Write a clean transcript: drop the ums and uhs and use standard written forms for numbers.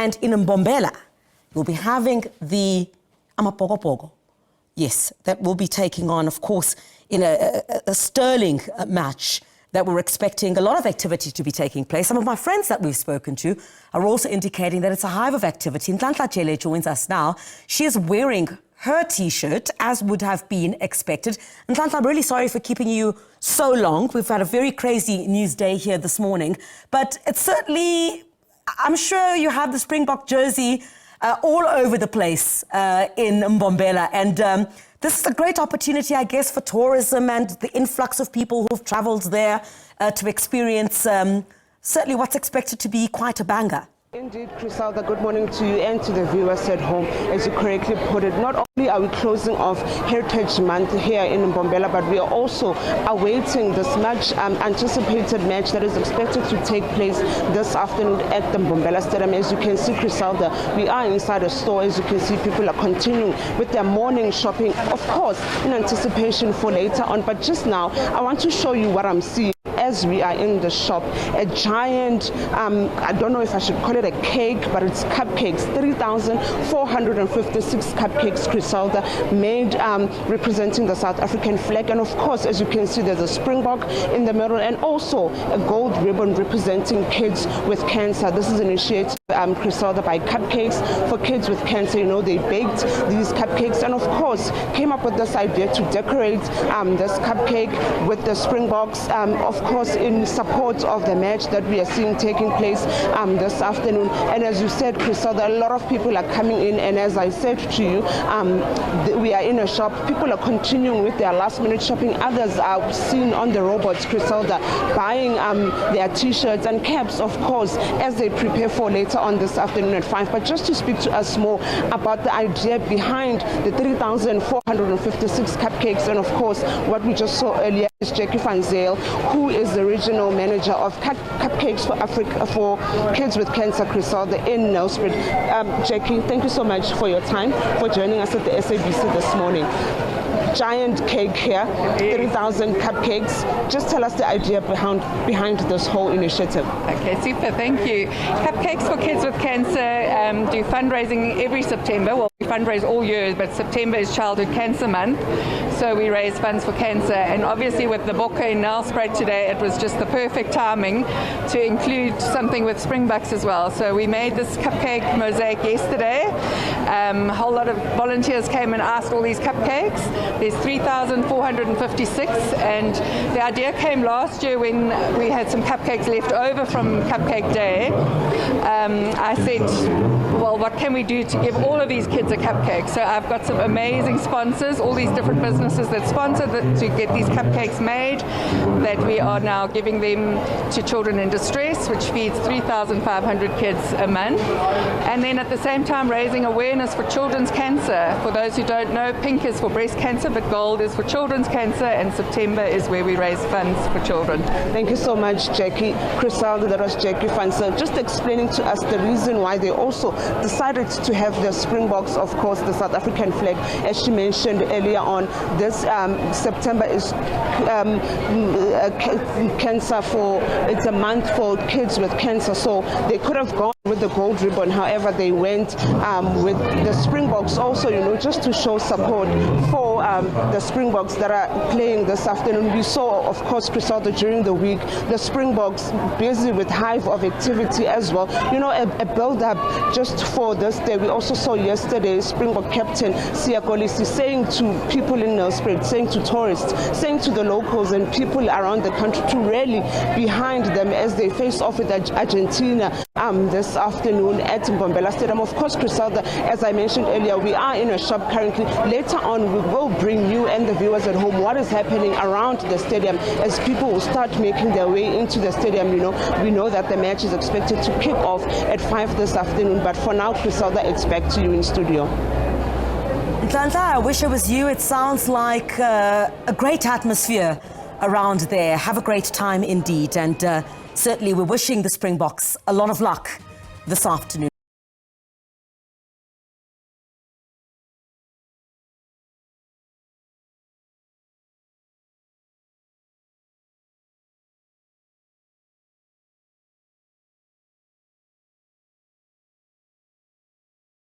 And in Mbombela, you'll be having the Amapogopogo. Yes, that will be taking on, of course, in a sterling match that we're expecting a lot of activity to be taking place. Some of my friends that we've spoken to are also indicating that it's a hive of activity. Nhlanhla Jele joins us now. She is wearing her T-shirt, as would have been expected. Nhlanhla, I'm really sorry for keeping you so long. We've had a very crazy news day here this morning. But it's certainly, I'm sure you have the Springbok jersey all over the place in Mbombela. And this is a great opportunity, I guess, for tourism and the influx of people who've travelled there to experience certainly what's expected to be quite a banger. Indeed, Griselda, good morning to you and to the viewers at home. As you correctly put it, not only are we closing off Heritage Month here in Mbombela, but we are also awaiting this much anticipated match that is expected to take place this afternoon at the Mbombela Stadium. As you can see, Griselda, we are inside a store. As you can see, people are continuing with their morning shopping, of course, in anticipation for later on. But just now, I want to show you what I'm seeing as we are in the shop. A giant, I don't know if I should call it a cake, but it's cupcakes, 3,456 cupcakes, Griselda, made representing the South African flag. And of course, as you can see, there's a Springbok in the middle and also a gold ribbon representing kids with cancer. This is initiated, Griselda, by Cupcakes for Kids with Cancer. You know, they baked these cupcakes and of course came up with this idea to decorate this cupcake with the Springboks, of course in support of the match that we are seeing taking place this afternoon. And as you said, Griselda, a lot of people are coming in, and as I said to you, we are in a shop. People are continuing with their last minute shopping. Others are seen on the robots, Griselda, buying their T-shirts and caps, of course, as they prepare for later on this afternoon at 5. But just to speak to us more about the idea behind the 3,456 cupcakes, and of course what we just saw earlier is Jackie van Zyl, who is the regional manager of Cupcakes for Africa for Kids with Cancer, Griselda, in Nelspruit. Jackie, thank you so much for your time, for joining us at the SABC this morning. Giant cake here, 3,000 cupcakes. Just tell us the idea behind this whole initiative. Okay, super, thank you. Cupcakes for Kids with Cancer do fundraising every September. Well, we fundraise all year, but September is Childhood Cancer Month. So we raise funds for cancer, and obviously with the Boks in Nelspruit today, it was just the perfect timing to include something with Springboks as well. So we made this cupcake mosaic yesterday. A whole lot of volunteers came and asked all these cupcakes. There's 3,456, and the idea came last year when we had some cupcakes left over from Cupcake Day. I said, well, what can we do to give all of these kids a cupcake? So I've got some amazing sponsors, all these different businesses that sponsor to get these cupcakes made, that we are now giving them to children in distress, which feeds 3,500 kids a month. And then at the same time raising awareness for children's cancer. For those who don't know, pink is for breast cancer, but gold is for children's cancer, and September is where we raise funds for children. Thank you so much, Jackie. Griselda, that was Jackie van Zyl, just explaining to us the reason why they also decided to have the Springboks, of course, the South African flag. As she mentioned earlier on, this September is cancer for, it's a month for kids with cancer, so they could have gone with the gold ribbon. However, they went with the Springboks also, you know, just to show support for the Springboks that are playing this afternoon. We saw, of course, Griselda, during the week, the Springboks busy with hive of activity as well. You know, a build-up just for this day. We also saw yesterday Springbok captain Siya Kolisi saying to people in Nelspruit, saying to tourists, saying to the locals and people around the country to rally behind them as they face off with Argentina this afternoon at Mbombela Stadium. Of course, Griselda, as I mentioned earlier, we are in a shop currently. Later on, we will bring you and the viewers at home what is happening around the stadium as people will start making their way into the stadium. You know, we know that the match is expected to kick off at 5 this afternoon, but for now, Griselda, it's back to you in studio. Nhlanhla, I wish it was you. It sounds like a great atmosphere around there. Have a great time indeed, and certainly we're wishing the Springboks a lot of luck this afternoon.